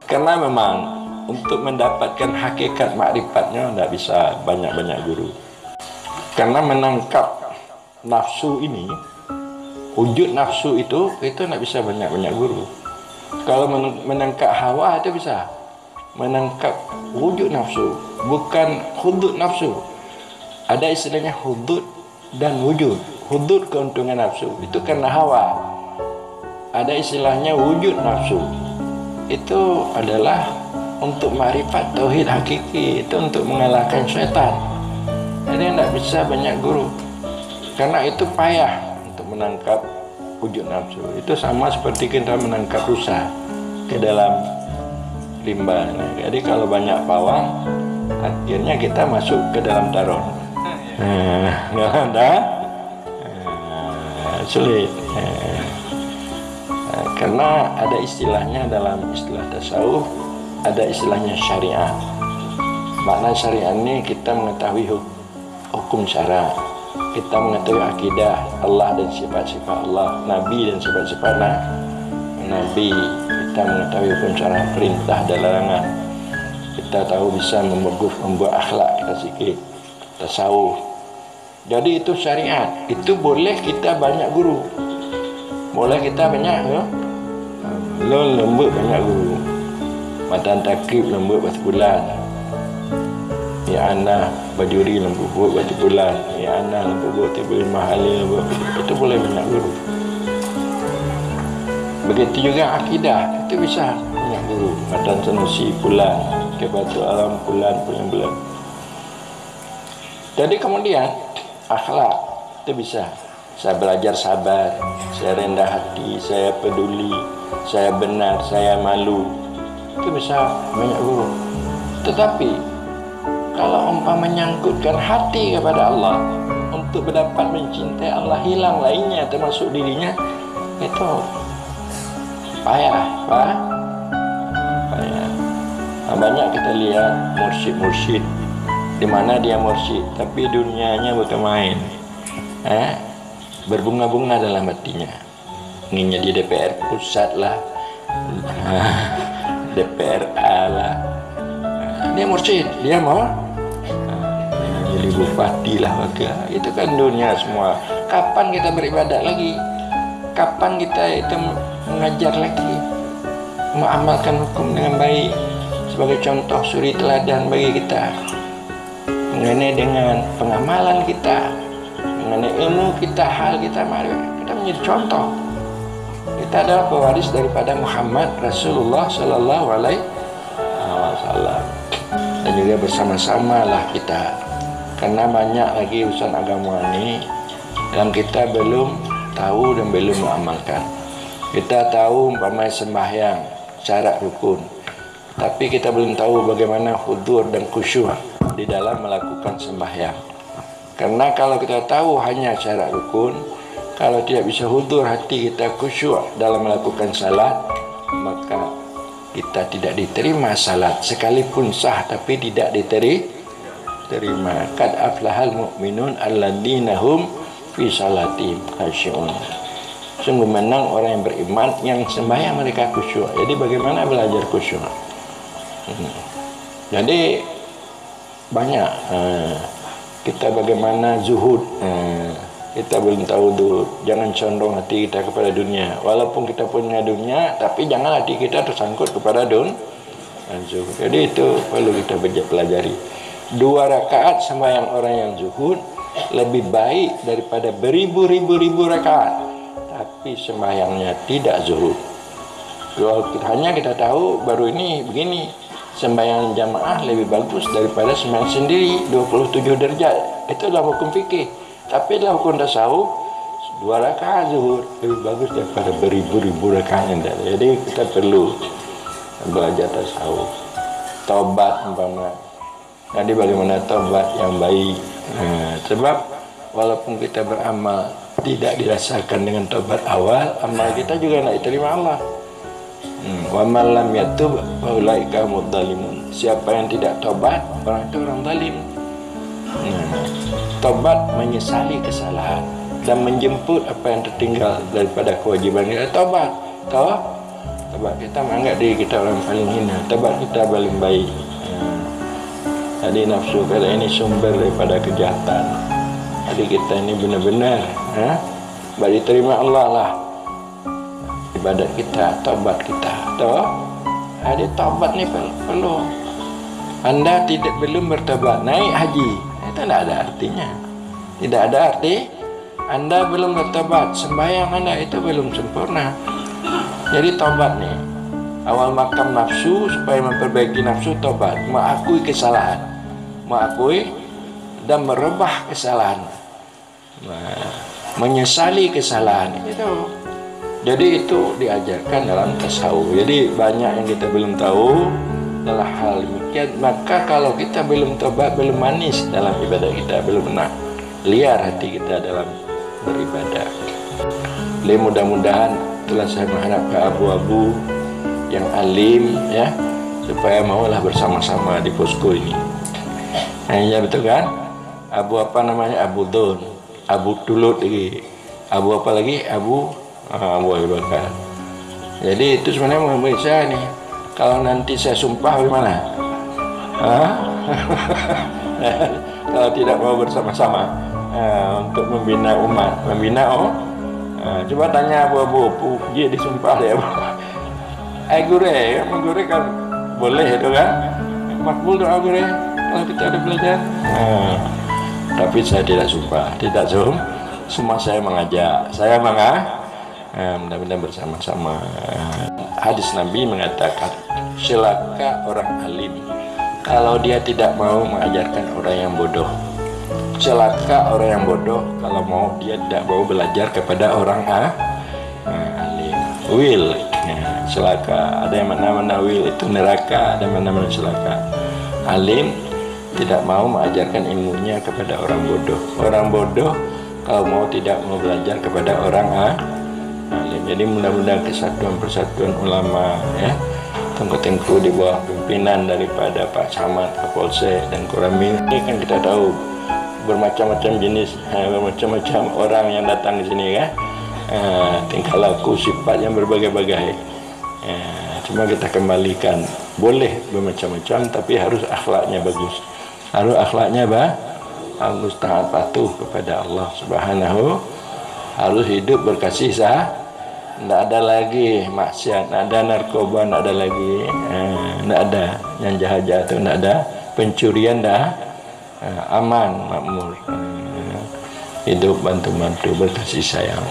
Karena memang untuk mendapatkan hakikat makrifatnya tidak bisa banyak-banyak guru. Karena menangkap nafsu ini, wujud nafsu itu tidak bisa banyak-banyak guru. Kalau menangkap hawa itu bisa. Menangkap wujud nafsu, bukan hudud nafsu. Ada istilahnya hudud dan wujud. Hudud keuntungan nafsu, itu karena hawa. Ada istilahnya wujud nafsu, itu adalah untuk ma'rifat tauhid hakiki, itu untuk mengalahkan syaitan. Jadi tidak bisa banyak guru, karena itu payah untuk menangkap wujud nafsu. Itu sama seperti kita menangkap rusa ke dalam limbah. Jadi kalau banyak pawang, akhirnya kita masuk ke dalam taron. Nggak ada, sulit. Karena ada istilahnya dalam istilah tasawuf, ada istilahnya syariat. Makna syariat ini kita mengetahui hukum syara, kita mengetahui akidah Allah dan sifat-sifat Allah, Nabi dan sifat-sifat Nabi. Kita mengetahui hukum syara, perintah dan larangan. Kita tahu bisa membuat akhlak kita sikit, tasawuf. Jadi itu syariat. Itu boleh kita banyak guru, boleh kita banyak lembut banyak guru. Matan takrib lembut batu bulan, ya ana bajuri lembut batu bulan, ya ana lembut batu mahali lembut. Itu boleh banyak guru. Begitu juga akidah, itu bisa banyak guru. Matan sanusi bulan, ke batu alam bulan. Jadi kemudian akhlak itu bisa. Saya belajar sabar, saya rendah hati, saya peduli, saya benar, saya malu. Itu bisa banyak guru. Tetapi kalau umpama menyangkutkan hati kepada Allah, untuk mendapat mencintai Allah, hilang lainnya termasuk dirinya, itu payah. Banyak kita lihat mursyid, di mana dia mursyid, tapi dunianya bukan main. Berbunga-bunga dalam hatinya, inginnya di DPR pusat lah, DPRA lah. Dia mursyid, dia mau jadi bupati lah, maka itu kan dunia semua. Kapan kita beribadat lagi? Kapan kita itu mengajar lagi, mengamalkan hukum dengan baik sebagai contoh suri teladan bagi kita, mengenai dengan pengamalan kita, mengenai ilmu kita, hal kita, mari kita menjadi contoh. Kita adalah pewaris daripada Muhammad Rasulullah Sallallahu Alaihi Wasallam, dan juga bersama-sama lah kita, karena banyak lagi urusan agama ini yang kita belum tahu dan belum mengamalkan. Kita tahu umpamanya sembahyang syarat rukun, tapi kita belum tahu bagaimana hudur dan khusyuk di dalam melakukan sembahyang. Karena kalau kita tahu hanya syarat rukun, kalau tidak bisa hudur hati kita khusyuk dalam melakukan salat, maka kita tidak diterima salat, sekalipun sah tapi tidak diterima. Qad aflahal mu'minun alladzina hum fi salatihim khashi'un. Sungguh menang orang yang beriman yang sembahyang mereka khusyuk. Jadi bagaimana belajar khusyuk? Jadi banyak. Kita bagaimana zuhud, kita belum tahu zuhud. Jangan condong hati kita kepada dunia. Walaupun kita punya dunia, tapi jangan hati kita tersangkut kepada zuhud. Jadi itu perlu kita pelajari. 2 rakaat sembahyang orang yang zuhud lebih baik daripada beribu-ribu rakaat tapi sembahyangnya tidak zuhud. Kalau hanya kita tahu baru ini begini, sembahyang jamaah lebih bagus daripada sembahyang sendiri 27 derajat. Itu adalah hukum fikih. Tapi dalam hukum tasawuf 2 rakaat zuhur lebih bagus daripada beribu-ribu rakaat. Jadi kita perlu belajar tasawuf. Taubat umpama. Jadi bagaimana taubat yang baik. Sebab walaupun kita beramal tidak dirasakan dengan taubat awal, amal kita juga tidak diterima Allah. Wa man lam yatub fa ulaika mudzalimun. Siapa yang tidak tobat, orang itu orang zalim. Tobat menyesali kesalahan dan menjemput apa yang tertinggal daripada kewajiban kita. Tobat. Tobat kita menganggap diri kita orang paling hina, tobat kita paling baik. Jadi nafsu kita ini sumber daripada kejahatan. Jadi kita ini benar-benar diterima Allah lah ibadat kita, tobat kita. Jadi tobat ni perlu. Anda belum bertobat naik haji, itu tidak ada artinya. Tidak ada arti. Anda belum bertobat, sembahyang Anda itu belum sempurna. Jadi tobat nih, awal makam nafsu supaya memperbaiki nafsu, tobat, mengakui kesalahan, mengakui dan merubah kesalahan, menyesali kesalahan itu. Jadi itu diajarkan dalam tasawuf. Jadi banyak yang kita belum tahu dalam hal demikian. Maka kalau kita belum tobat, belum manis dalam ibadah kita, belum benar, liar hati kita dalam beribadah. Jadi mudah-mudahan telah saya mengharapkan abu-abu yang alim ya, supaya maulah bersama-sama di posko ini. Ya betul kan? Abu apa namanya? Abu Don, Abu Tulut lagi, Abu apa lagi? Abu Bakar. Jadi itu sebenarnya memeriksa nih. Kalau nanti saya sumpah bagaimana? Kalau tidak mau bersama-sama untuk membina umat, coba tanya abu-abu, dia disumpah deh. Gure kan boleh itu kan, makbul doa gure kalau kita ada belajar. Tapi saya tidak sumpah, tidak semua saya mengajak, saya mudah-mudahan bersama-sama. Hadis Nabi mengatakan, celaka orang alim kalau dia tidak mau mengajarkan orang yang bodoh. Celaka orang yang bodoh kalau dia tidak mau belajar kepada orang alim. Will, celaka. Ada yang mana-mana will itu neraka, ada mana-mana celaka. Alim tidak mau mengajarkan ilmunya kepada orang bodoh. Orang bodoh kalau tidak mau belajar kepada orang alim. Jadi mudah-mudahan kesatuan persatuan ulama ya, tengku-tengku di bawah pimpinan daripada Pak Camat, Kapolsek dan Koramil. Ini kan kita tahu bermacam-macam jenis, bermacam-macam orang yang datang di sini kan, tingkah laku, sifat yang berbagai-bagai. Cuma kita kembalikan, boleh bermacam-macam, tapi harus akhlaknya bagus, harus akhlaknya harus taat patuh kepada Allah Subhanahu, harus hidup berkasih tidak ada lagi maksiat, tidak ada narkoba, tidak ada lagi, tidak ada yang jahat-jahat itu, tidak ada pencurian, aman, makmur, hidup bantu-bantu berkasih sayang.